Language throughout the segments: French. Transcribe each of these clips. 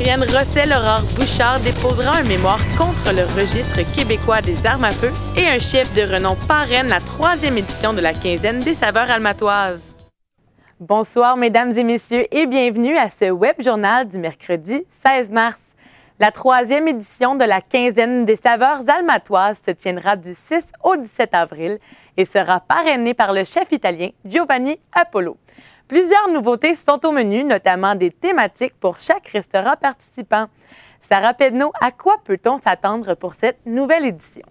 historienne Rosselle-Aurore Bouchard déposera un mémoire contre le registre québécois des armes à feu et un chef de renom parraine la 3e édition de la quinzaine des saveurs almatoises. Bonsoir, mesdames et messieurs, et bienvenue à ce web journal du mercredi 16 mars. La 3e édition de la quinzaine des saveurs almatoises se tiendra du 6 au 17 avril et sera parrainée par le chef italien Giovanni Apollo. Plusieurs nouveautés sont au menu, notamment des thématiques pour chaque restaurant participant. Sarah Pedneau, à quoi peut-on s'attendre pour cette nouvelle édition?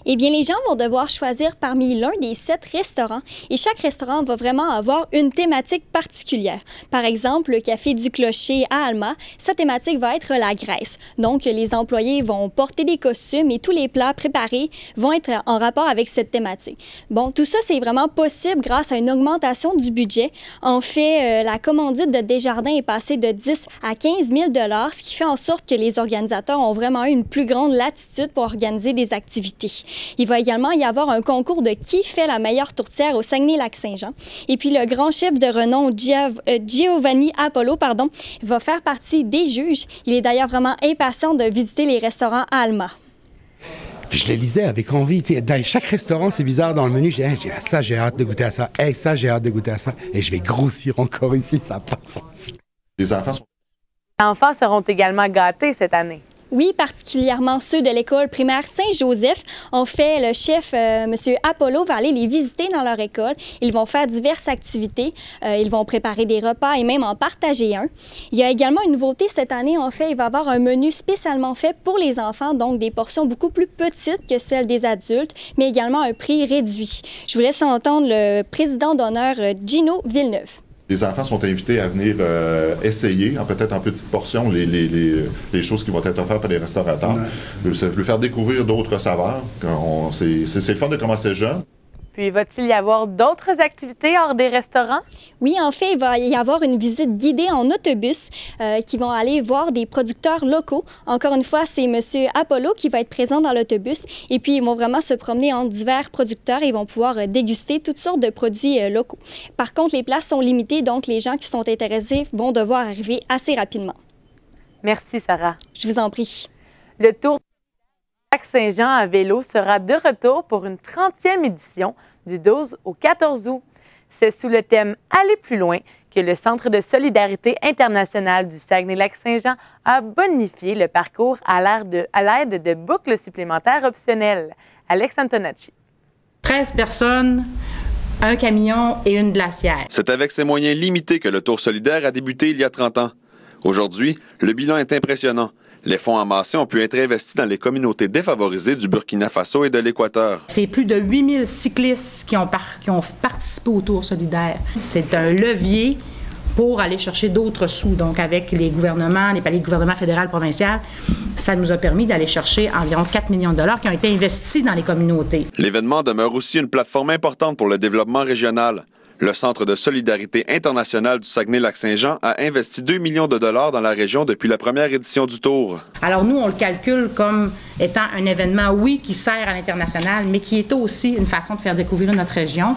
Eh bien, les gens vont devoir choisir parmi l'un des 7 restaurants et chaque restaurant va vraiment avoir une thématique particulière. Par exemple, le Café du Clocher à Alma, sa thématique va être la Grèce. Donc, les employés vont porter des costumes et tous les plats préparés vont être en rapport avec cette thématique. Bon, tout ça, c'est vraiment possible grâce à une augmentation du budget. En fait, la commandite de Desjardins est passée de 10 à 15 000 $, ce qui fait en sorte que les organisateurs ont vraiment eu une plus grande latitude pour organiser des activités. Il va également y avoir un concours de qui fait la meilleure tourtière au Saguenay-Lac-Saint-Jean. Et puis, le grand chef de renom, Giovanni Apollo, va faire partie des juges. Il est d'ailleurs vraiment impatient de visiter les restaurants à Alma. Puis je le lisais avec envie. Dans chaque restaurant, c'est bizarre dans le menu. J'ai dit, ça, j'ai hâte de goûter à ça. Ça, j'ai hâte de goûter à ça. Et je vais grossir encore ici, ça n'a pas de sens. Les enfants seront également gâtés cette année. Oui, particulièrement ceux de l'école primaire Saint-Joseph. En fait, le chef, M. Apollo, va aller les visiter dans leur école. Ils vont faire diverses activités. Ils vont préparer des repas et même en partager un. Il y a également une nouveauté cette année. En fait, il va y avoir un menu spécialement fait pour les enfants, donc des portions beaucoup plus petites que celles des adultes, mais également un prix réduit. Je vous laisse entendre le président d'honneur, Gino Villeneuve. Les enfants sont invités à venir essayer, peut-être en petites portions, les choses qui vont être offertes par les restaurateurs. Ça veut faire découvrir d'autres saveurs. C'est le fun de commencer jeune. Puis, va-t-il y avoir d'autres activités hors des restaurants? Oui, en fait, il va y avoir une visite guidée en autobus qui vont aller voir des producteurs locaux. Encore une fois, c'est M. Apollo qui va être présent dans l'autobus. Et puis, ils vont vraiment se promener entre divers producteurs et ils vont pouvoir déguster toutes sortes de produits locaux. Par contre, les places sont limitées, donc les gens qui sont intéressés vont devoir arriver assez rapidement. Merci, Sarah. Je vous en prie. Le Tour Lac-Saint-Jean à vélo sera de retour pour une 30e édition du 12 au 14 août. C'est sous le thème « Aller plus loin » que le Centre de solidarité internationale du Saguenay-Lac-Saint-Jean a bonifié le parcours à l'aide de boucles supplémentaires optionnelles. Alex Antonacci. 13 personnes, un camion et une glacière. C'est avec ces moyens limités que le Tour solidaire a débuté il y a 30 ans. Aujourd'hui, le bilan est impressionnant. Les fonds amassés ont pu être investis dans les communautés défavorisées du Burkina Faso et de l'Équateur. C'est plus de 8000 cyclistes qui ont participé au Tour solidaire. C'est un levier pour aller chercher d'autres sous. Donc, avec les gouvernements, les paliers de gouvernement fédéral, provincial, ça nous a permis d'aller chercher environ 4 millions de $ qui ont été investis dans les communautés. L'événement demeure aussi une plateforme importante pour le développement régional. Le Centre de solidarité internationale du Saguenay-Lac-Saint-Jean a investi 2 millions de dollars dans la région depuis la première édition du Tour. Alors nous, on le calcule comme étant un événement, oui, qui sert à l'international, mais qui est aussi une façon de faire découvrir notre région.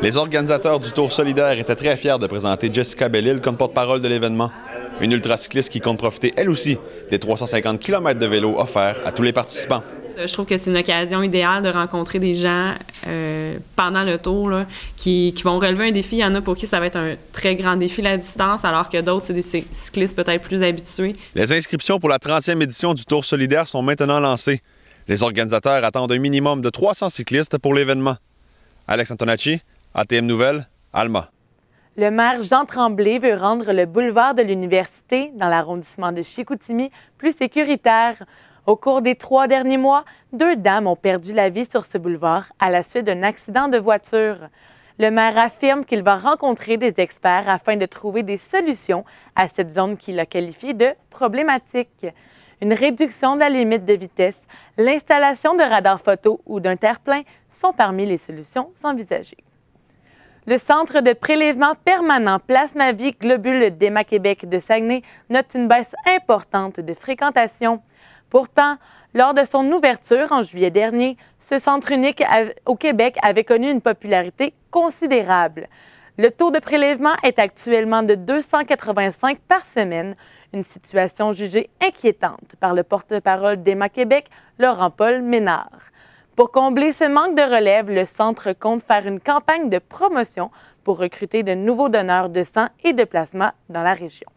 Les organisateurs du Tour solidaire étaient très fiers de présenter Jessica Bellil comme porte-parole de l'événement. Une ultracycliste qui compte profiter, elle aussi, des 350 km de vélo offerts à tous les participants. Je trouve que c'est une occasion idéale de rencontrer des gens pendant le tour là, qui vont relever un défi. Il y en a pour qui ça va être un très grand défi, la distance, alors que d'autres, c'est des cyclistes peut-être plus habitués. Les inscriptions pour la 30e édition du Tour solidaire sont maintenant lancées. Les organisateurs attendent un minimum de 300 cyclistes pour l'événement. Alex Antonacci, ATM Nouvelles, Alma. Le maire Jean Tremblay veut rendre le boulevard de l'Université, dans l'arrondissement de Chicoutimi, plus sécuritaire. Au cours des 3 derniers mois, 2 dames ont perdu la vie sur ce boulevard à la suite d'un accident de voiture. Le maire affirme qu'il va rencontrer des experts afin de trouver des solutions à cette zone qu'il a qualifiée de problématique. Une réduction de la limite de vitesse, l'installation de radars photo ou d'un terre-plein sont parmi les solutions envisagées. Le Centre de prélèvement permanent Plasma-Vie Globule d'Emma-Québec de Saguenay note une baisse importante de fréquentation. Pourtant, lors de son ouverture en juillet dernier, ce centre unique au Québec avait connu une popularité considérable. Le taux de prélèvement est actuellement de 285 par semaine, Une situation jugée inquiétante par le porte-parole d'Emma Québec, Laurent-Paul Ménard. Pour combler ce manque de relève, le Centre compte faire une campagne de promotion pour recruter de nouveaux donneurs de sang et de plasma dans la région.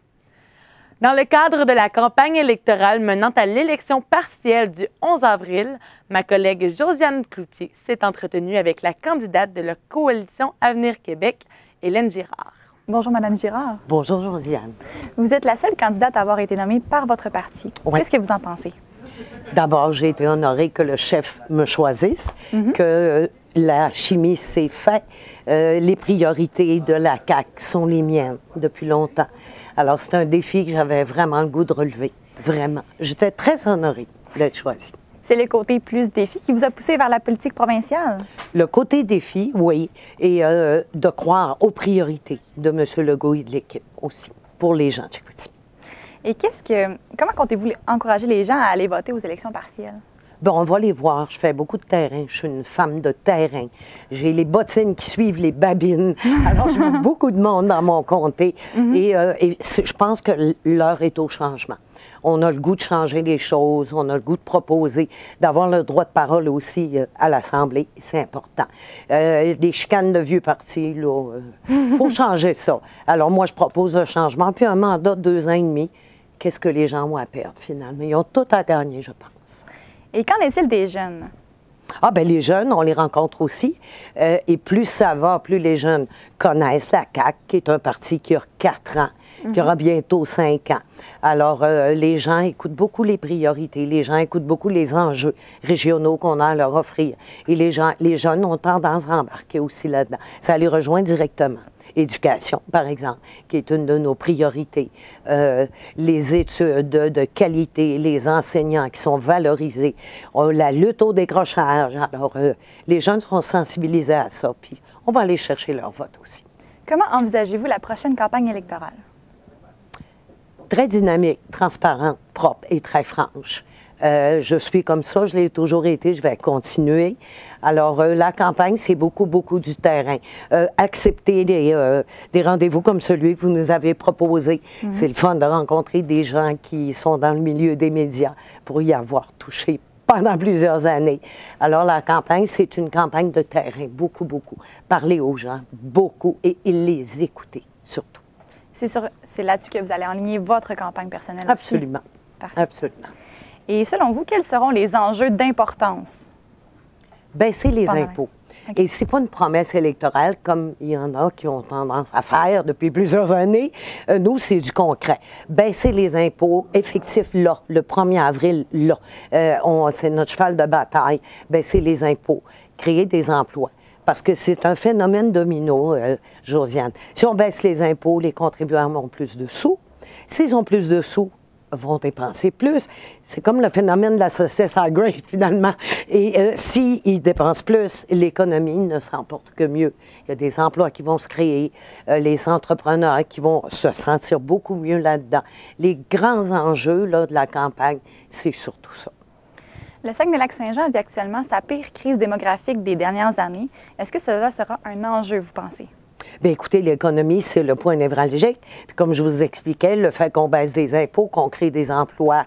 Dans le cadre de la campagne électorale menant à l'élection partielle du 11 avril, ma collègue Josiane Cloutier s'est entretenue avec la candidate de la coalition Avenir Québec, Hélène Girard. Bonjour, Madame Girard. Bonjour, Josiane. Vous êtes la seule candidate à avoir été nommée par votre parti. Oui. Qu'est-ce que vous en pensez? D'abord, j'ai été honorée que le chef me choisisse, que la chimie s'est faite. Les priorités de la CAQ sont les miennes depuis longtemps. Alors, c'est un défi que j'avais vraiment le goût de relever. Vraiment. J'étais très honorée d'être choisie. C'est le côté plus défi qui vous a poussé vers la politique provinciale? Le côté défi, oui, et de croire aux priorités de M. Legault et de l'équipe aussi, pour les gens de Chicoutimi. Et comment comptez-vous encourager les gens à aller voter aux élections partielles? Bon, on va les voir. Je fais beaucoup de terrain. Je suis une femme de terrain. J'ai les bottines qui suivent les babines. Alors, j'ai beaucoup de monde dans mon comté. Et je pense que l'heure est au changement. On a le goût de changer les choses. On a le goût de proposer, d'avoir le droit de parole aussi à l'Assemblée. C'est important. Les chicanes de vieux partis, là, faut changer ça. Alors, moi, je propose le changement. Puis un mandat de 2 ans et demi, qu'est-ce que les gens ont à perdre, finalement? Ils ont tout à gagner, je pense. Et qu'en est-il des jeunes? Ah, bien, les jeunes, on les rencontre aussi. Et plus ça va, plus les jeunes connaissent la CAQ, qui est un parti qui a 4 ans, qui aura bientôt 5 ans. Alors, les gens écoutent beaucoup les priorités, les gens écoutent beaucoup les enjeux régionaux qu'on a à leur offrir. Et les jeunes ont tendance à embarquer aussi là-dedans. Ça les rejoint directement. Éducation, par exemple, qui est une de nos priorités. Les études de qualité, les enseignants qui sont valorisés, la lutte au décrochage. Alors, les jeunes seront sensibilisés à ça, puis on va aller chercher leur vote aussi. Comment envisagez-vous la prochaine campagne électorale? Très dynamique, transparente, propre et très franche. Je suis comme ça, je l'ai toujours été, je vais continuer. Alors, la campagne, c'est beaucoup, beaucoup du terrain. Accepter des rendez-vous comme celui que vous nous avez proposé. C'est le fun de rencontrer des gens qui sont dans le milieu des médias pour y avoir touché pendant plusieurs années. Alors, la campagne, c'est une campagne de terrain, beaucoup, beaucoup. Parler aux gens, beaucoup, et les écouter, surtout. C'est là-dessus que vous allez enligner votre campagne personnelle Absolument. Aussi? Parfait. Absolument. Et selon vous, quels seront les enjeux d'importance? Baisser les impôts. Okay. Et ce n'est pas une promesse électorale comme il y en a qui ont tendance à faire depuis plusieurs années. Nous, c'est du concret. Baisser les impôts, effectif là, le 1er avril, là. C'est notre cheval de bataille. Baisser les impôts, créer des emplois. Parce que c'est un phénomène domino, Josiane. Si on baisse les impôts, les contribuables ont plus de sous. S'ils ont plus de sous, vont dépenser plus. C'est comme le phénomène de la société grade, finalement. Et s'ils dépensent plus, l'économie ne s'en porte que mieux. Il y a des emplois qui vont se créer, les entrepreneurs qui vont se sentir beaucoup mieux là-dedans. Les grands enjeux là, de la campagne, c'est surtout ça. Le Saguenay-Lac-Saint-Jean vit actuellement sa pire crise démographique des dernières années. Est-ce que cela sera un enjeu, vous pensez? Bien, écoutez, l'économie, c'est le point névralgique. Puis comme je vous expliquais, le fait qu'on baisse des impôts, qu'on crée des emplois,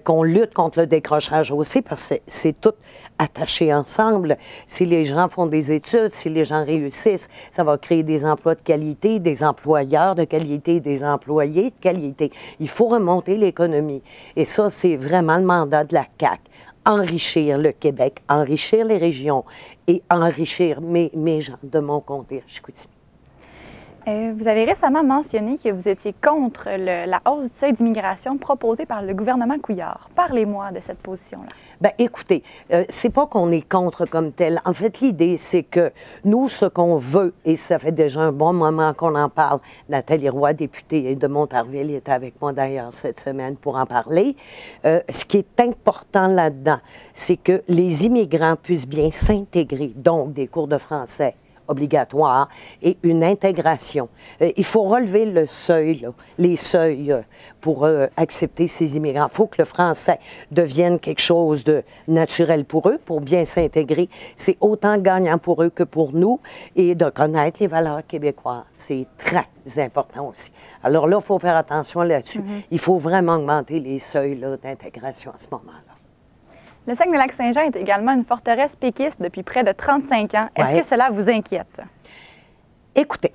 qu'on lutte contre le décrochage aussi, parce que c'est tout attaché ensemble. Si les gens font des études, si les gens réussissent, ça va créer des emplois de qualité, des employeurs de qualité, des employés de qualité. Il faut remonter l'économie. Et ça, c'est vraiment le mandat de la CAQ. Enrichir le Québec, enrichir les régions et enrichir mes gens de mon comté à Chicoutimi. Vous avez récemment mentionné que vous étiez contre la hausse du seuil d'immigration proposée par le gouvernement Couillard. Parlez-moi de cette position-là. Bien, écoutez, c'est pas qu'on est contre comme tel. En fait, l'idée, c'est que nous, ce qu'on veut, et ça fait déjà un bon moment qu'on en parle, Nathalie Roy, députée de Montarville, est avec moi d'ailleurs cette semaine pour en parler. Ce qui est important là-dedans, c'est que les immigrants puissent bien s'intégrer, donc des cours de français obligatoire et une intégration. Il faut relever le seuil, là, les seuils pour accepter ces immigrants. Il faut que le français devienne quelque chose de naturel pour eux, pour bien s'intégrer. C'est autant gagnant pour eux que pour nous et de connaître les valeurs québécoises. C'est très important aussi. Alors là, il faut faire attention là-dessus. Il faut vraiment augmenter les seuils d'intégration à ce moment-là. Le Saguenay-Lac-Saint-Jean est également une forteresse péquiste depuis près de 35 ans. Est-ce que cela vous inquiète? Écoutez,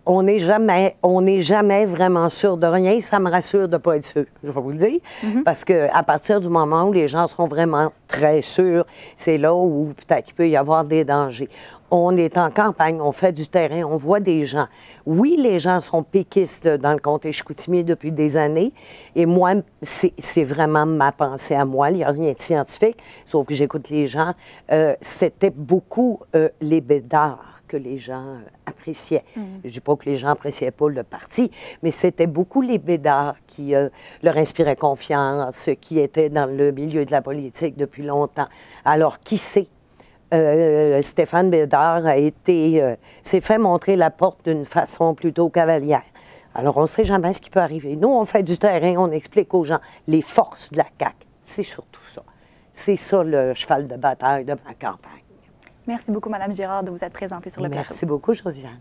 on n'est jamais vraiment sûr de rien. Ça me rassure de ne pas être sûr, je vais vous le dire. Parce qu'à partir du moment où les gens seront vraiment très sûrs, c'est là où peut-être qu'il peut y avoir des dangers. On est en campagne, on fait du terrain, on voit des gens. Oui, les gens sont péquistes dans le comté Chicoutimi depuis des années. Et moi, c'est vraiment ma pensée à moi. Il n'y a rien de scientifique, sauf que j'écoute les gens. C'était beaucoup les bédards que les gens appréciaient. Je ne dis pas que les gens n'appréciaient pas le parti, mais c'était beaucoup les bédards qui leur inspiraient confiance, qui étaient dans le milieu de la politique depuis longtemps. Alors, qui sait? Stéphane Bédard s'est fait montrer la porte d'une façon plutôt cavalière. Alors, on ne sait jamais ce qui peut arriver. Nous, on fait du terrain, on explique aux gens les forces de la CAQ. C'est surtout ça. C'est ça le cheval de bataille de ma campagne. Merci beaucoup, Mme Girard, de vous être présentée sur le plateau. Merci beaucoup, Josiane.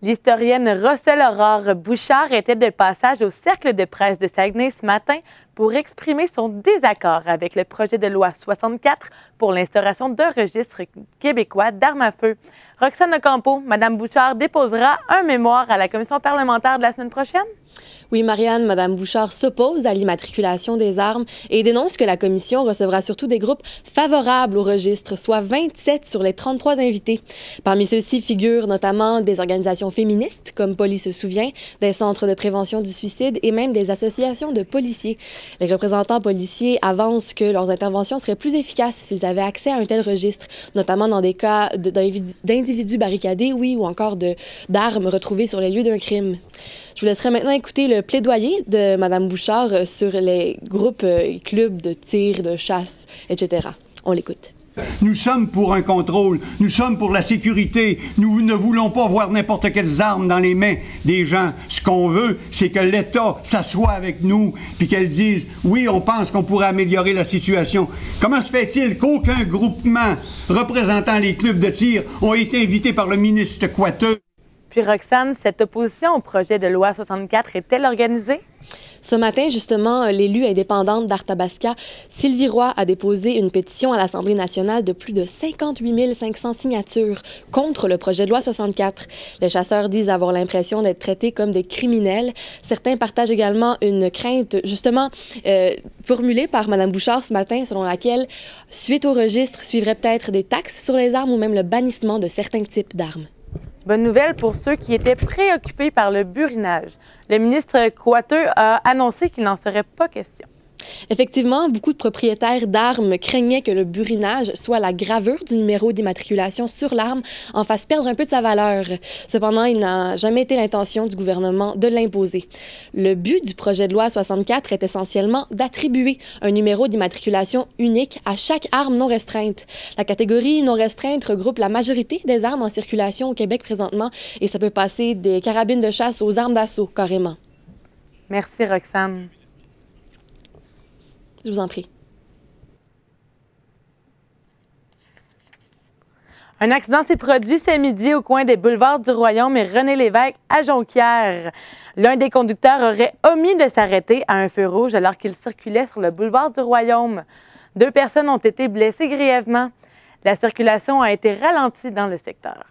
L'historienne Rossel-Aurore Bouchard était de passage au Cercle de presse de Saguenay ce matin pour exprimer son désaccord avec le projet de loi 64 pour l'instauration d'un registre québécois d'armes à feu. Roxane Ocampo, Mme Bouchard déposera un mémoire à la commission parlementaire de la semaine prochaine? Oui, Marianne, Mme Bouchard s'oppose à l'immatriculation des armes et dénonce que la commission recevra surtout des groupes favorables au registre, soit 27 sur les 33 invités. Parmi ceux-ci figurent notamment des organisations féministes, comme Police se souvient, des centres de prévention du suicide et même des associations de policiers. Les représentants policiers avancent que leurs interventions seraient plus efficaces s'ils avaient accès à un tel registre, notamment dans des cas d'individus barricadés, oui, ou encore d'armes retrouvées sur les lieux d'un crime. Je vous laisserai maintenant écouter le plaidoyer de Mme Bouchard sur les groupes et clubs de tir, de chasse, etc. On l'écoute. Nous sommes pour un contrôle, nous sommes pour la sécurité, nous ne voulons pas voir n'importe quelles armes dans les mains des gens. Ce qu'on veut, c'est que l'État s'assoie avec nous puis qu'elle dise « Oui, on pense qu'on pourrait améliorer la situation ». Comment se fait-il qu'aucun groupement représentant les clubs de tir ont été invités par le ministre Coiteux? Puis Roxane, cette opposition au projet de loi 64 est-elle organisée? Ce matin, justement, l'élue indépendante d'Arthabasca, Sylvie Roy, a déposé une pétition à l'Assemblée nationale de plus de 58 500 signatures contre le projet de loi 64. Les chasseurs disent avoir l'impression d'être traités comme des criminels. Certains partagent également une crainte, justement, formulée par Mme Bouchard ce matin, selon laquelle, suite au registre, suivraient peut-être des taxes sur les armes ou même le bannissement de certains types d'armes. Bonne nouvelle pour ceux qui étaient préoccupés par le burinage. Le ministre Coiteux a annoncé qu'il n'en serait pas question. Effectivement, beaucoup de propriétaires d'armes craignaient que le burinage, soit la gravure du numéro d'immatriculation sur l'arme, en fasse perdre un peu de sa valeur. Cependant, il n'a jamais été l'intention du gouvernement de l'imposer. Le but du projet de loi 64 est essentiellement d'attribuer un numéro d'immatriculation unique à chaque arme non restreinte. La catégorie non restreinte regroupe la majorité des armes en circulation au Québec présentement et ça peut passer des carabines de chasse aux armes d'assaut, carrément. Merci, Roxane. Je vous en prie. Un accident s'est produit ce midi au coin des boulevards du Royaume et René-Lévesque à Jonquière. L'un des conducteurs aurait omis de s'arrêter à un feu rouge alors qu'il circulait sur le boulevard du Royaume. 2 personnes ont été blessées grièvement. La circulation a été ralentie dans le secteur.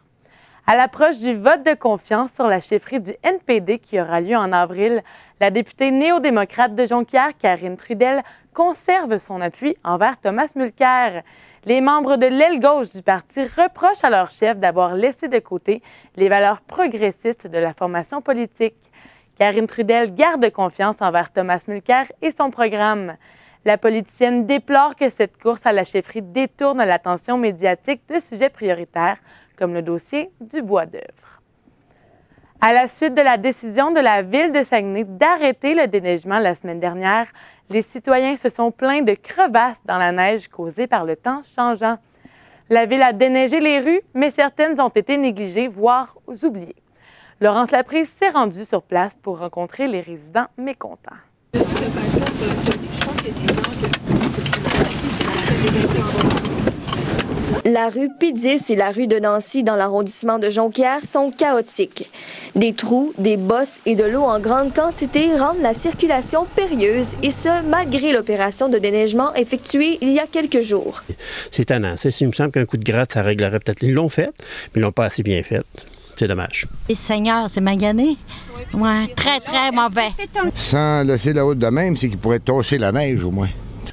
À l'approche du vote de confiance sur la chefferie du NPD qui aura lieu en avril, la députée néo-démocrate de Jonquière, Karine Trudel, conserve son appui envers Thomas Mulcair. Les membres de l'aile gauche du parti reprochent à leur chef d'avoir laissé de côté les valeurs progressistes de la formation politique. Karine Trudel garde confiance envers Thomas Mulcair et son programme. La politicienne déplore que cette course à la chefferie détourne l'attention médiatique de sujets prioritaires comme le dossier du bois d'œuvre. À la suite de la décision de la Ville de Saguenay d'arrêter le déneigement la semaine dernière, les citoyens se sont plaints de crevasses dans la neige causées par le temps changeant. La ville a déneigé les rues, mais certaines ont été négligées, voire oubliées. Laurence Laprise s'est rendue sur place pour rencontrer les résidents mécontents. La rue P10 et la rue de Nancy dans l'arrondissement de Jonquière sont chaotiques. Des trous, des bosses et de l'eau en grande quantité rendent la circulation périlleuse, et ce, malgré l'opération de déneigement effectuée il y a quelques jours. C'est étonnant. Il me semble qu'un coup de gratte, ça réglerait peut-être. Ils l'ont fait, mais ils l'ont pas assez bien fait. C'est dommage. Et Seigneur, c'est magané. Ouais, très, très mauvais. Sans laisser la route de même, c'est qu'ils pourraient tasser la neige au moins.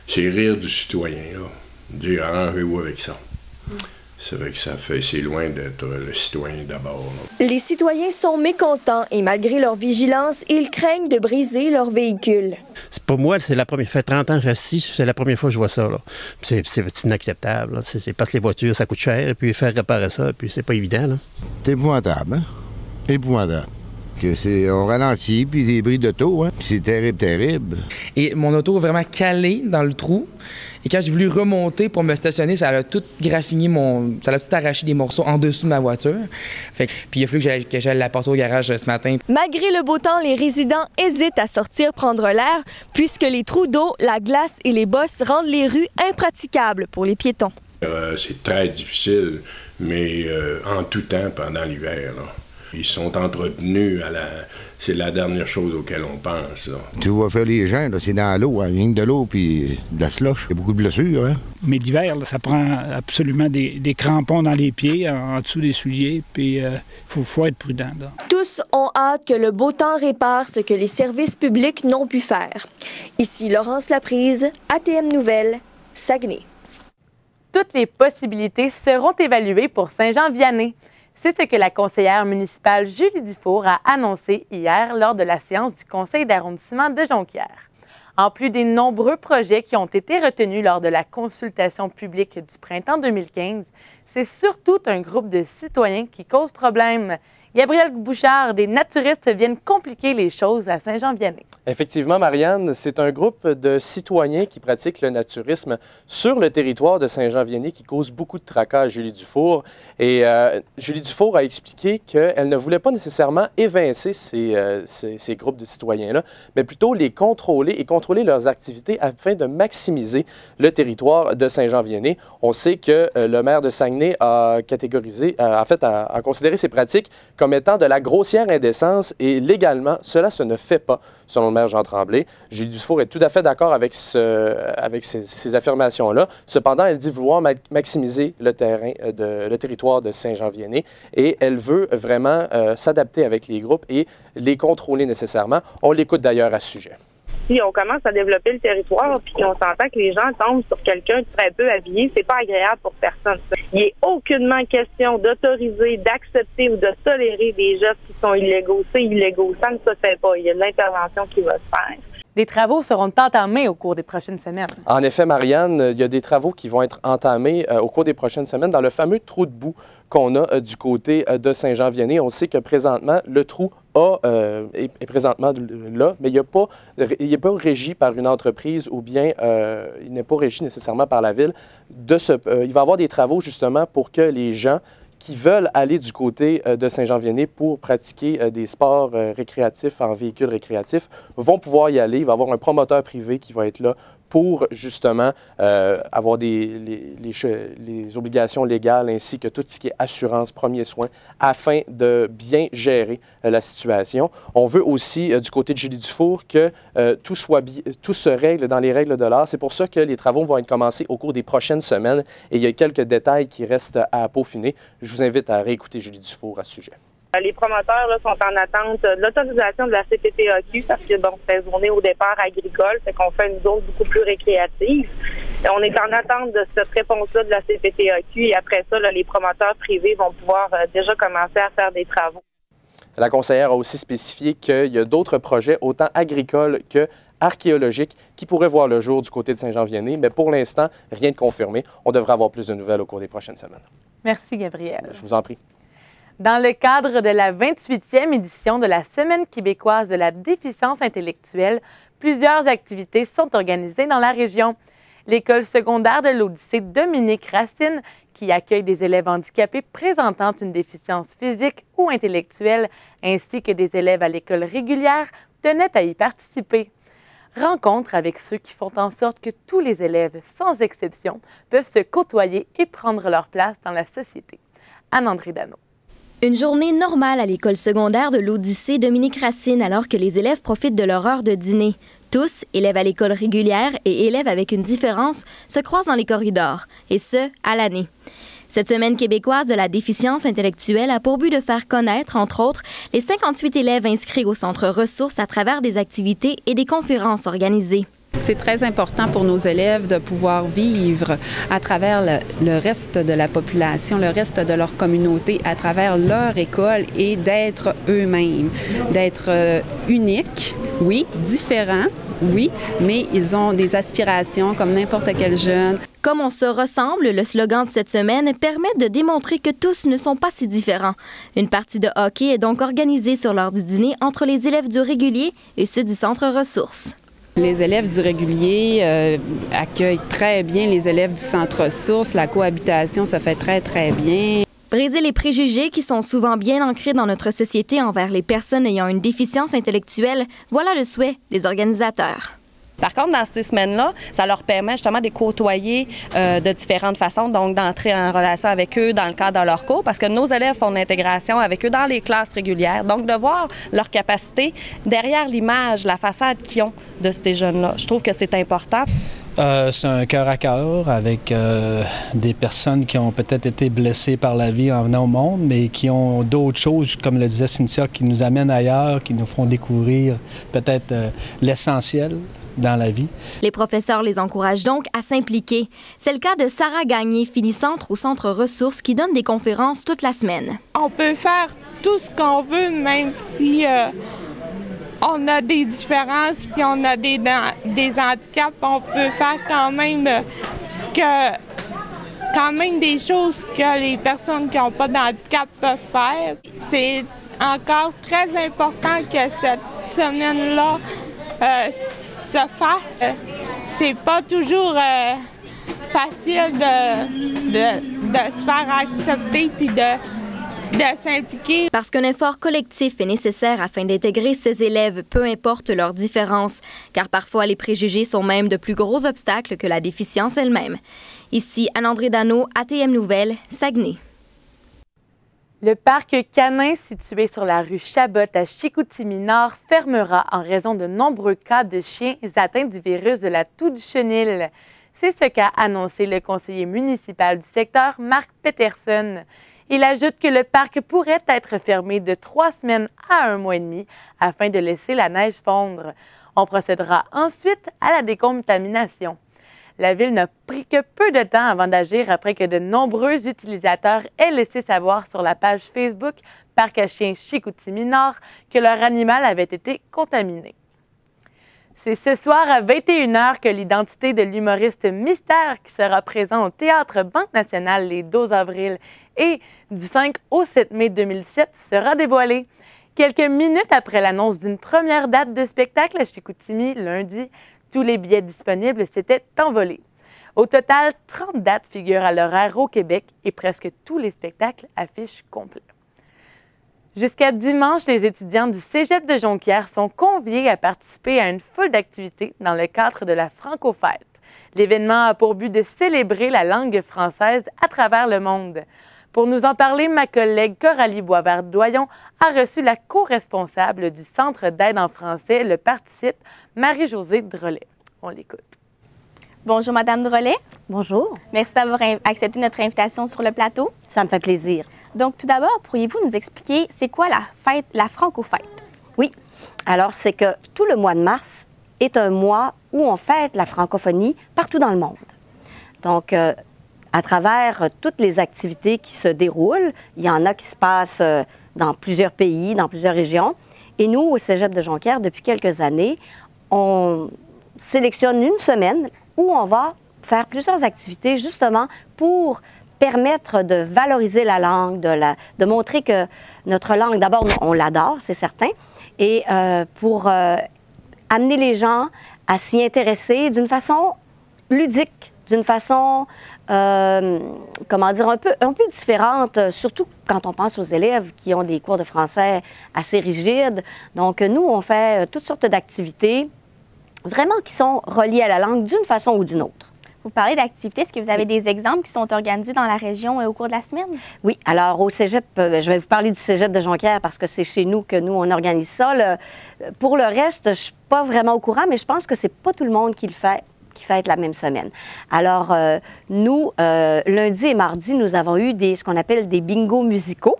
C'est rire du citoyen, là. Dire arrangez-vous avec ça. C'est vrai que c'est loin d'être le citoyen d'abord. Les citoyens sont mécontents et malgré leur vigilance, ils craignent de briser leur véhicule. C'est pas moi, c'est la première fois, 30 ans que je suis assis, c'est la première fois que je vois ça. C'est inacceptable. C'est parce que les voitures, ça coûte cher, et puis faire réparer ça, puis c'est pas évident. Là. C'est épouvantable, hein? Épouvantable. On ralentit, puis des bris d'auto, hein? Puis c'est terrible, terrible. Et mon auto est vraiment calé dans le trou. Et quand j'ai voulu remonter pour me stationner, ça a tout graffiné ça a tout arraché des morceaux en dessous de ma voiture. Puis il a fallu que j'aille la porter au garage ce matin. Malgré le beau temps, les résidents hésitent à sortir prendre l'air puisque les trous d'eau, la glace et les bosses rendent les rues impraticables pour les piétons. C'est très difficile, mais en tout temps pendant l'hiver. Ils sont entretenus c'est la dernière chose auquel on pense. Là. Tu vois faire les gens, c'est dans l'eau, hein, rien que de l'eau puis de la slush. Il y a beaucoup de blessures. Hein? Mais l'hiver, ça prend absolument des crampons dans les pieds, en dessous des souliers, puis il faut être prudent. Là. Tous ont hâte que le beau temps répare ce que les services publics n'ont pu faire. Ici Laurence Laprise, ATM Nouvelles, Saguenay. Toutes les possibilités seront évaluées pour Saint-Jean-Vianney. C'est ce que la conseillère municipale Julie Dufour a annoncé hier lors de la séance du conseil d'arrondissement de Jonquière. En plus des nombreux projets qui ont été retenus lors de la consultation publique du printemps 2015, c'est surtout un groupe de citoyens qui cause problème. Gabriel Bouchard, des naturistes viennent compliquer les choses à Saint-Jean-Vianney. Effectivement, Marianne, c'est un groupe de citoyens qui pratiquent le naturisme sur le territoire de Saint-Jean-Vianney qui cause beaucoup de tracas à Julie Dufour. Et Julie Dufour a expliqué qu'elle ne voulait pas nécessairement évincer ces groupes de citoyens-là, mais plutôt les contrôler et contrôler leurs activités afin de maximiser le territoire de Saint-Jean-Vianney. On sait que le maire de Saguenay a catégorisé, a considéré ces pratiques comme étant de la grossière indécence et légalement, cela se ne fait pas, selon le maire Jean Tremblay. Julie Dufour est tout à fait d'accord avec ces affirmations-là. Cependant, elle dit vouloir maximiser le territoire de Saint-Jean-Vianney et elle veut vraiment s'adapter avec les groupes et les contrôler nécessairement. On l'écoute d'ailleurs à ce sujet. Si on commence à développer le territoire puis qu'on s'entend que les gens tombent sur quelqu'un de très peu habillé, c'est pas agréable pour personne. Il n'est aucunement question d'autoriser, d'accepter ou de tolérer des gestes qui sont illégaux. C'est illégaux. Ça ne se fait pas. Il y a de l'intervention qui va se faire. Des travaux seront entamés au cours des prochaines semaines. En effet, Marianne, il y a des travaux qui vont être entamés au cours des prochaines semaines dans le fameux trou de boue qu'on a du côté de Saint-Jean-Vianney. On sait que présentement, le trou est présentement là, mais il n'est pas régi par une entreprise ou bien il n'est pas régi nécessairement par la ville. Il va y avoir des travaux justement pour que les gens qui veulent aller du côté de Saint-Jean-Vianney pour pratiquer des sports récréatifs en véhicule récréatif vont pouvoir y aller. Il va y avoir un promoteur privé qui va être là pour justement avoir les obligations légales ainsi que tout ce qui est assurance, premiers soins, afin de bien gérer la situation. On veut aussi, du côté de Julie Dufour, que tout se règle dans les règles de l'art. C'est pour ça que les travaux vont être commencés au cours des prochaines semaines et il y a quelques détails qui restent à peaufiner. Je vous invite à réécouter Julie Dufour à ce sujet. Les promoteurs là, sont en attente de l'autorisation de la CPTAQ parce que bon, c'était zoné au départ agricole, fait qu'on fait une zone beaucoup plus récréative. Et on est en attente de cette réponse-là de la CPTAQ et après ça, là, les promoteurs privés vont pouvoir déjà commencer à faire des travaux. La conseillère a aussi spécifié qu'il y a d'autres projets, autant agricoles que archéologiques, qui pourraient voir le jour du côté de Saint-Jean-Vianney, mais pour l'instant, rien de confirmé. On devrait avoir plus de nouvelles au cours des prochaines semaines. Merci, Gabriel. Je vous en prie. Dans le cadre de la 28e édition de la Semaine québécoise de la déficience intellectuelle, plusieurs activités sont organisées dans la région. L'école secondaire de l'Odyssée Dominique Racine, qui accueille des élèves handicapés présentant une déficience physique ou intellectuelle, ainsi que des élèves à l'école régulière, tenait à y participer. Rencontre avec ceux qui font en sorte que tous les élèves, sans exception, peuvent se côtoyer et prendre leur place dans la société. Anne-André Dano. Une journée normale à l'école secondaire de l'Odyssée Dominique Racine alors que les élèves profitent de leur heure de dîner. Tous, élèves à l'école régulière et élèves avec une différence, se croisent dans les corridors, et ce, à l'année. Cette semaine québécoise de la déficience intellectuelle a pour but de faire connaître, entre autres, les 58 élèves inscrits au centre ressources à travers des activités et des conférences organisées. C'est très important pour nos élèves de pouvoir vivre à travers le reste de la population, le reste de leur communauté, à travers leur école et d'être eux-mêmes, d'être uniques, oui, différents, oui, mais ils ont des aspirations comme n'importe quel jeune. Comme on se ressemble, le slogan de cette semaine permet de démontrer que tous ne sont pas si différents. Une partie de hockey est donc organisée sur l'heure du dîner entre les élèves du régulier et ceux du centre ressources. Les élèves du régulier accueillent très bien les élèves du centre ressources. La cohabitation se fait très, très bien. Briser les préjugés qui sont souvent bien ancrés dans notre société envers les personnes ayant une déficience intellectuelle, voilà le souhait des organisateurs. Par contre, dans ces semaines-là, ça leur permet justement de les côtoyer de différentes façons, donc d'entrer en relation avec eux dans le cadre de leur cours, parce que nos élèves font une intégration avec eux dans les classes régulières. Donc, de voir leur capacité derrière l'image, la façade qu'ils ont de ces jeunes-là. Je trouve que c'est important. C'est un cœur à cœur avec des personnes qui ont peut-être été blessées par la vie en venant au monde, mais qui ont d'autres choses, comme le disait Cynthia, qui nous amènent ailleurs, qui nous font découvrir peut-être l'essentiel dans la vie. Les professeurs les encouragent donc à s'impliquer. C'est le cas de Sarah Gagné, filicentre au Centre Ressources, qui donne des conférences toute la semaine. On peut faire tout ce qu'on veut, même si on a des différences puis on a des handicaps. On peut faire quand même des choses que les personnes qui n'ont pas de handicap peuvent faire. C'est encore très important que cette semaine-là se fasse. C'est pas toujours facile de se faire accepter puis de s'impliquer. Parce qu'un effort collectif est nécessaire afin d'intégrer ces élèves, peu importe leurs différences, car parfois les préjugés sont même de plus gros obstacles que la déficience elle-même. Ici, Anne-André Dano, ATM Nouvelles, Saguenay. Le parc canin situé sur la rue Chabot à Chicoutimi-Nord fermera en raison de nombreux cas de chiens atteints du virus de la toux du chenil. C'est ce qu'a annoncé le conseiller municipal du secteur, Marc Peterson. Il ajoute que le parc pourrait être fermé de 3 semaines à 1 mois et demi afin de laisser la neige fondre. On procédera ensuite à la décontamination. La Ville n'a pris que peu de temps avant d'agir après que de nombreux utilisateurs aient laissé savoir sur la page Facebook Parc à chiens Chicoutimi-Nord que leur animal avait été contaminé. C'est ce soir à 21h que l'identité de l'humoriste Mystère qui sera présent au Théâtre Banque Nationale les 12 avril et du 5 au 7 mai 2007 sera dévoilée. Quelques minutes après l'annonce d'une première date de spectacle à Chicoutimi, lundi, tous les billets disponibles s'étaient envolés. Au total, 30 dates figurent à l'horaire au Québec et presque tous les spectacles affichent complet. Jusqu'à dimanche, les étudiants du Cégep de Jonquière sont conviés à participer à une foule d'activités dans le cadre de la Franco-Fête. L'événement a pour but de célébrer la langue française à travers le monde. Pour nous en parler, ma collègue Coralie Boisvert-Doyon a reçu la co-responsable du Centre d'aide en français, le Participe, Marie-Josée Drolet. On l'écoute. Bonjour, Madame Drolet. Bonjour. Merci d'avoir accepté notre invitation sur le plateau. Ça me fait plaisir. Donc, tout d'abord, pourriez-vous nous expliquer c'est quoi la Franco-Fête? Oui. Alors, c'est que tout le mois de mars est un mois où on fête la francophonie partout dans le monde. Donc, à travers toutes les activités qui se déroulent, il y en a qui se passent dans plusieurs pays, dans plusieurs régions. Et nous, au Cégep de Jonquière, depuis quelques années, on sélectionne une semaine où on va faire plusieurs activités justement pour permettre de valoriser la langue, de montrer que notre langue, d'abord, on l'adore, c'est certain, et pour amener les gens à s'y intéresser d'une façon ludique, d'une façon, comment dire, un peu différente, surtout quand on pense aux élèves qui ont des cours de français assez rigides. Donc, nous, on fait toutes sortes d'activités, vraiment qui sont reliées à la langue d'une façon ou d'une autre. Vous parlez d'activités. Est-ce que vous avez des exemples qui sont organisés dans la région au cours de la semaine? Oui. Alors, au cégep, je vais vous parler du cégep de Jonquière parce que c'est chez nous que nous, on organise ça. Pour le reste, je ne suis pas vraiment au courant, mais je pense que c'est pas tout le monde qui le fait, qui fête la même semaine. Alors, nous, lundi et mardi, nous avons eu ce qu'on appelle des bingos musicaux.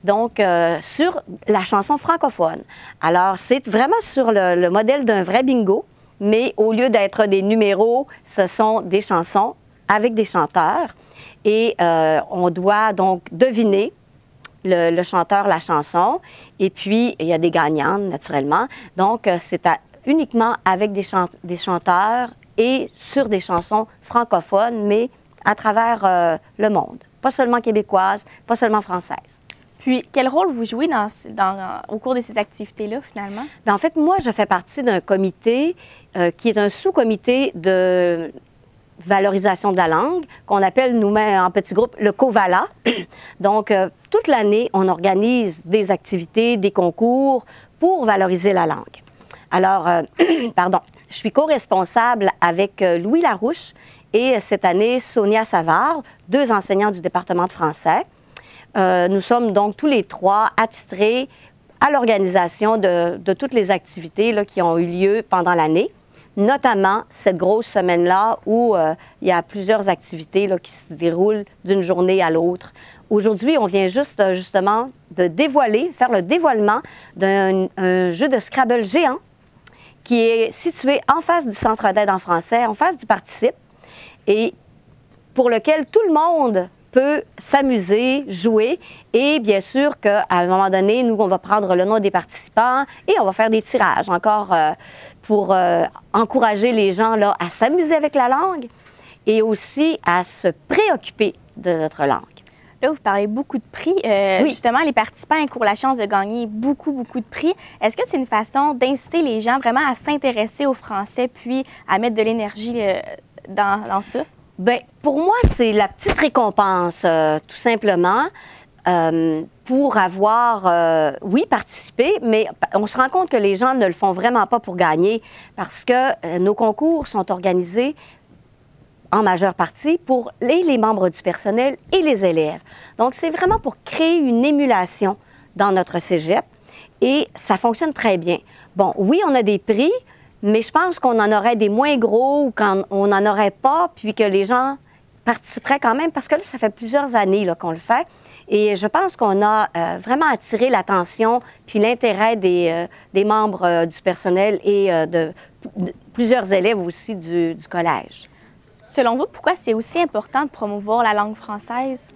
Donc, sur la chanson francophone. Alors, c'est vraiment sur le modèle d'un vrai bingo. Mais au lieu d'être des numéros, ce sont des chansons avec des chanteurs. Et on doit donc deviner le chanteur, la chanson. Et puis, il y a des gagnantes, naturellement. Donc, c'est uniquement avec des chanteurs et sur des chansons francophones, mais à travers le monde. Pas seulement québécoises, pas seulement françaises. Puis, quel rôle vous jouez au cours de ces activités-là, finalement? Bien, en fait, moi, je fais partie d'un comité qui est un sous-comité de valorisation de la langue, qu'on appelle, nous-mêmes, en petit groupe, le COVALA. Donc, toute l'année, on organise des activités, des concours pour valoriser la langue. Alors, pardon, je suis co-responsable avec Louis Larouche et cette année, Sonia Savard, 2 enseignants du département de français. Nous sommes donc tous les 3 attitrés à l'organisation de toutes les activités là, qui ont eu lieu pendant l'année, notamment cette grosse semaine-là où il y a plusieurs activités là, qui se déroulent d'une journée à l'autre. Aujourd'hui, on vient justement de faire le dévoilement d'un jeu de Scrabble géant qui est situé en face du Centre d'aide en français, en face du Participe, et pour lequel tout le monde peut s'amuser, jouer, et bien sûr qu'à un moment donné, nous, on va prendre le nom des participants et on va faire des tirages encore pour encourager les gens là, à s'amuser avec la langue et aussi à se préoccuper de notre langue. Là, vous parlez beaucoup de prix. Oui. Justement, les participants encourent la chance de gagner beaucoup de prix. Est-ce que c'est une façon d'inciter les gens vraiment à s'intéresser au français puis à mettre de l'énergie dans ça? Bien, pour moi, c'est la petite récompense, tout simplement, pour avoir, oui, participé, mais on se rend compte que les gens ne le font vraiment pas pour gagner parce que nos concours sont organisés en majeure partie pour les membres du personnel et les élèves. Donc, c'est vraiment pour créer une émulation dans notre cégep et ça fonctionne très bien. Bon, oui, on a des prix, mais je pense qu'on en aurait des moins gros ou qu'on n'en aurait pas, puis que les gens participeraient quand même, parce que là, ça fait plusieurs années là, qu'on le fait. Et je pense qu'on a vraiment attiré l'attention puis l'intérêt des membres du personnel et de plusieurs élèves aussi du collège. Selon vous, pourquoi c'est aussi important de promouvoir la langue française?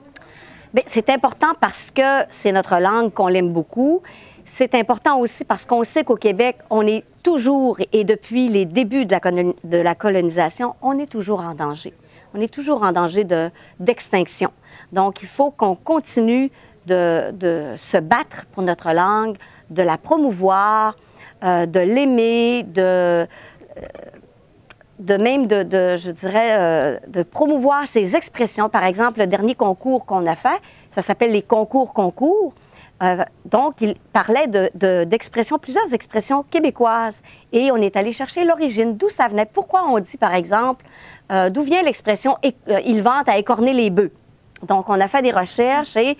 Bien, c'est important parce que c'est notre langue, qu'on l'aime beaucoup. C'est important aussi parce qu'on sait qu'au Québec, on est toujours, et depuis les débuts de la colonisation, on est toujours en danger. On est toujours en danger d'extinction. Donc, il faut qu'on continue de se battre pour notre langue, de la promouvoir, de l'aimer, je dirais, de promouvoir ses expressions. Par exemple, le dernier concours qu'on a fait, ça s'appelle les concours. Donc, il parlait d'expressions, plusieurs expressions québécoises. Et on est allé chercher l'origine, d'où ça venait. Pourquoi on dit, par exemple, d'où vient l'expression « il vente à écorner les bœufs ». Donc, on a fait des recherches et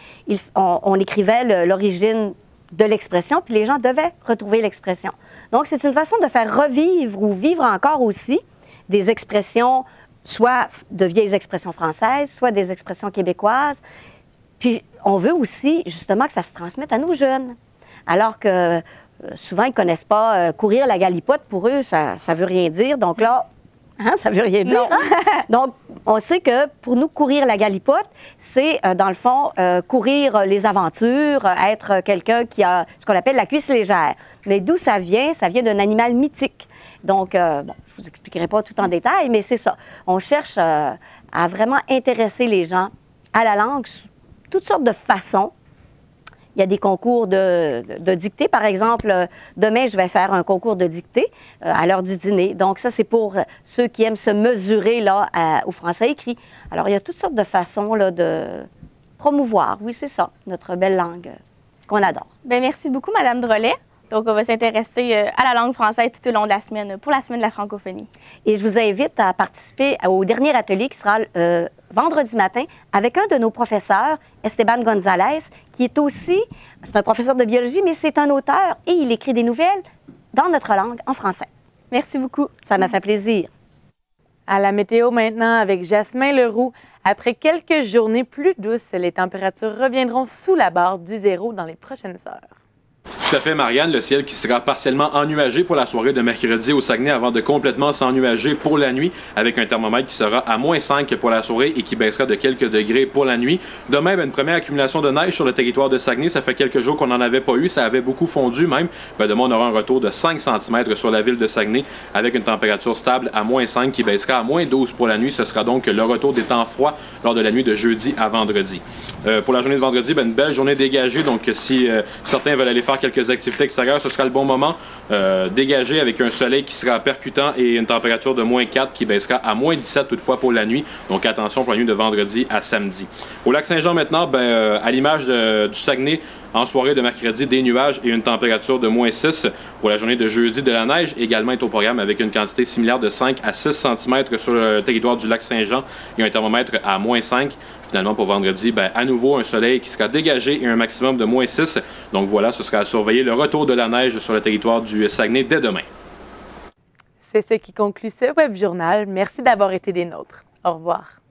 on écrivait l'origine de l'expression, puis les gens devaient retrouver l'expression. Donc, c'est une façon de faire revivre ou vivre encore aussi des expressions, soit de vieilles expressions françaises, soit des expressions québécoises. Puis, on veut aussi, justement, que ça se transmette à nos jeunes. Alors que souvent, ils ne connaissent pas courir la galipote. Pour eux, ça ne veut rien dire. Donc là, ça ne veut rien dire. Hein? Donc, on sait que pour nous, courir la galipote, c'est, dans le fond, courir les aventures, être quelqu'un qui a ce qu'on appelle la cuisse légère. Mais d'où ça vient? Ça vient d'un animal mythique. Donc, bon, je ne vous expliquerai pas tout en détail, mais c'est ça. On cherche à vraiment intéresser les gens à la langue sous toutes sortes de façons Il y a des concours de dictée, par exemple. Demain, je vais faire un concours de dictée à l'heure du dîner. Donc, ça, c'est pour ceux qui aiment se mesurer là, au français écrit. Alors, il y a toutes sortes de façons là, de promouvoir, oui, c'est ça, notre belle langue qu'on adore. Bien, merci beaucoup, Mme Drolet. Donc, on va s'intéresser à la langue française tout au long de la semaine, pour la semaine de la francophonie. Et je vous invite à participer au dernier atelier qui sera vendredi matin avec un de nos professeurs, Esteban Gonzalez, qui est aussi, c'est un professeur de biologie, mais c'est un auteur et il écrit des nouvelles dans notre langue, en français. Merci beaucoup. Ça m'a fait plaisir. À la météo maintenant avec Jasmin Leroux. Après quelques journées plus douces, les températures reviendront sous la barre du zéro dans les prochaines heures. Tout à fait, Marianne. Le ciel qui sera partiellement ennuagé pour la soirée de mercredi au Saguenay avant de complètement s'ennuager pour la nuit avec un thermomètre qui sera à -5 pour la soirée et qui baissera de quelques degrés pour la nuit. Demain, une première accumulation de neige sur le territoire de Saguenay. Ça fait quelques jours qu'on n'en avait pas eu. Ça avait beaucoup fondu même. Demain, on aura un retour de 5 cm sur la ville de Saguenay avec une température stable à -5 qui baissera à -12 pour la nuit. Ce sera donc le retour des temps froids lors de la nuit de jeudi à vendredi. Pour la journée de vendredi, une belle journée dégagée. Donc, si certains veulent aller faire quelques activités extérieures, ce sera le bon moment. Dégagé avec un soleil qui sera percutant et une température de -4 qui baissera à -17 toutefois pour la nuit. Donc, attention pour la nuit de vendredi à samedi. Au Lac-Saint-Jean maintenant, à l'image du Saguenay, en soirée de mercredi, des nuages et une température de -6. Pour la journée de jeudi, de la neige également est au programme avec une quantité similaire de 5 à 6 cm sur le territoire du Lac-Saint-Jean et un thermomètre à -5. Finalement, pour vendredi, à nouveau un soleil qui sera dégagé et un maximum de -6. Donc voilà, ce sera à surveiller le retour de la neige sur le territoire du Saguenay dès demain. C'est ce qui conclut ce web journal. Merci d'avoir été des nôtres. Au revoir.